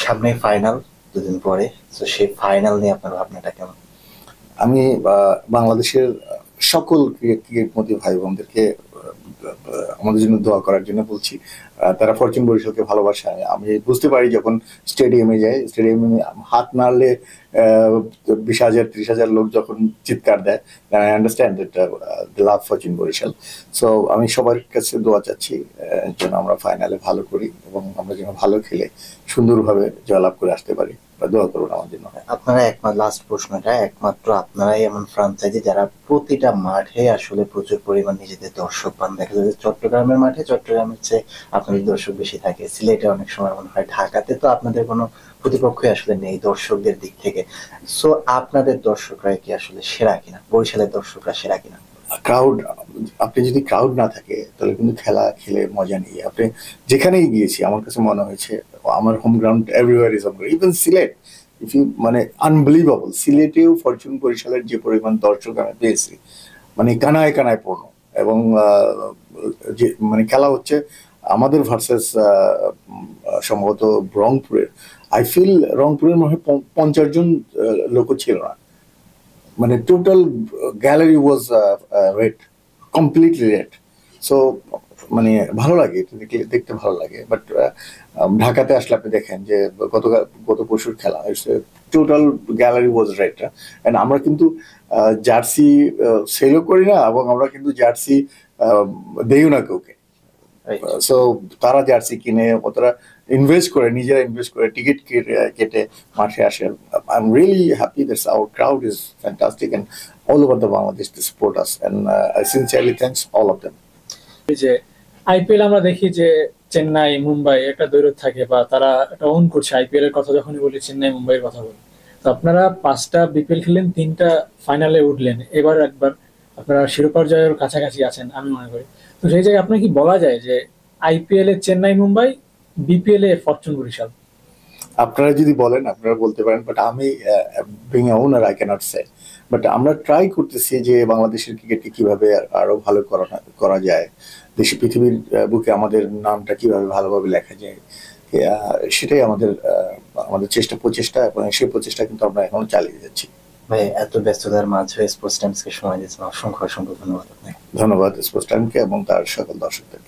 সামনে ফাইনাল দুদিন পরে, তো সেই ফাইনাল নিয়ে আপনার ভাবনাটা কেমন? আমি বাংলাদেশের সকল ক্রিকেটমোদী ভাই বোনদেরকে আমাদের জন্য দোয়া করার জন্য বলছি। তারা ফরচুন বরিশালকে ভালোবাসে। আমি বুঝতে পারি যখন স্টেডিয়ামে যাই, স্টেডিয়ামে হাত নাড়লে 20,000 30,000 লোক যখন চিৎকার দেয়, I understand the love Fortune Barishal. So আমি সবার কাছে দোয়া চাচ্ছি যেন আমরা ফাইনালে ভালো করি এবং আমরা যেন ভালো খেলে সুন্দরভাবে জয়লাভ করে আসতে পারি। দোয়া করুন আমার জন্য। আপনারা লাস্ট প্রশ্নটা, একমাত্র আপনারাই এমন ফ্রাঞ্চাইজি যারা প্রতিটা মাঠে আসলে প্রচুর পরিমাণ নিজেদের দর্শক পান। দেখা যায় চট্টগ্রামের মাঠে চট্টগ্রামের চেয়ে আপনাদের দর্শক বেশি থাকে, সিলেটে অনেক সময় মনে হয়, ঢাকাতে তো আপনাদের কোনো প্রতিপক্ষই আসলে নেই দর্শকদের দিক থেকে। সো আপনাদের দর্শকরা কি আসলে সেরা কিনা, বরিশালের দর্শকরা সেরা কিনা? ক্রাউড, আপনি যদি ক্রাউড না থাকে তাহলে কিন্তু খেলা খেলে মজা নেই। আপনি যেখানেই গিয়েছি আমার কাছে মনে হয়েছে আমার home ground everywhere is home ground. Even Sylhet, if you মানে আনবিলিভেবল, সিলেটেও ফরচুন বরিশালের যে পরিমাণ দর্শক আমি পেয়েছি, মানে কানায় কানায় পূর্ণ। এবং যে মানে খেলা হচ্ছে আমাদের ভার্সেস সম্ভবত রংপুরের, আই ফিল রংপুরের মনে হয় 50 জন লোকও ছিল না। মানে টোটাল গ্যালারি ওয়াজ রেড, কমপ্লিটলি রেড। সো মানে ভালো লাগে, দেখতে ভালো লাগে। বাট ঢাকাতে আসলে আপনি দেখেন যে গত পরশুর খেলা, total gallery was red. And আমরা কিন্তু জার্সি সেলও করি না এবং আমরা কিন্তু জার্সি দেইও না কাউকে। সো তারা জার্সি কিনে, তারা ইনভেস্ট করে, নিজেরা ইনভেস্ট করে টিকিট কেটে মাঠে আসে। I am really happy that our crowd is fantastic and all over the Bangladesh to support us, and I sincerely thanks all of them. যে আইপিএল আমরা দেখি যে চেন্নাই মুম্বাই একটা দৈরত থাকে, বা তারা একটা ওন করছে। আইপিএল এর কথা যখনই বলি চেন্নাই মুম্বাইয়ের কথা বলি। তো আপনারা 5টা বিপিএল খেললেন, 3টা ফাইনালে উঠলেন, এবার একবার আপনারা শিরোপা জয়ের কাছাকাছি আছেন আমি মনে করি। তো সেই জায়গায় আপনার কি বলা যায় যে আইপিএল এ চেন্নাই মুম্বাই, বিপিএল এ ফরচুন বরিশাল? আপনারা যদি বলেন আপনারা বলতে পারেন, বাট আমি being a owner I cannot say. But আমরা ট্রাই করতেছি যে বাংলাদেশের ক্রিকেটকে কিভাবে আরো ভালো করা যায়, দেশে পৃথিবীর বুকে আমাদের নামটা কিভাবে ভালোভাবে লেখা যায়, সেটাই আমাদের প্রচেষ্টা, এবং সেই প্রচেষ্টা কিন্তু আমরা এখনো চালিয়ে যাচ্ছি। ভাই, এত ব্যস্ততার মাঝে স্পোর্টস টাইমসকে সময় দিয়েছেন, অসংখ্য অসংখ্য ধন্যবাদ আপনাকে। ধন্যবাদ স্পোর্টস টাইমকে এবং তার সকল দর্শকদেরকে।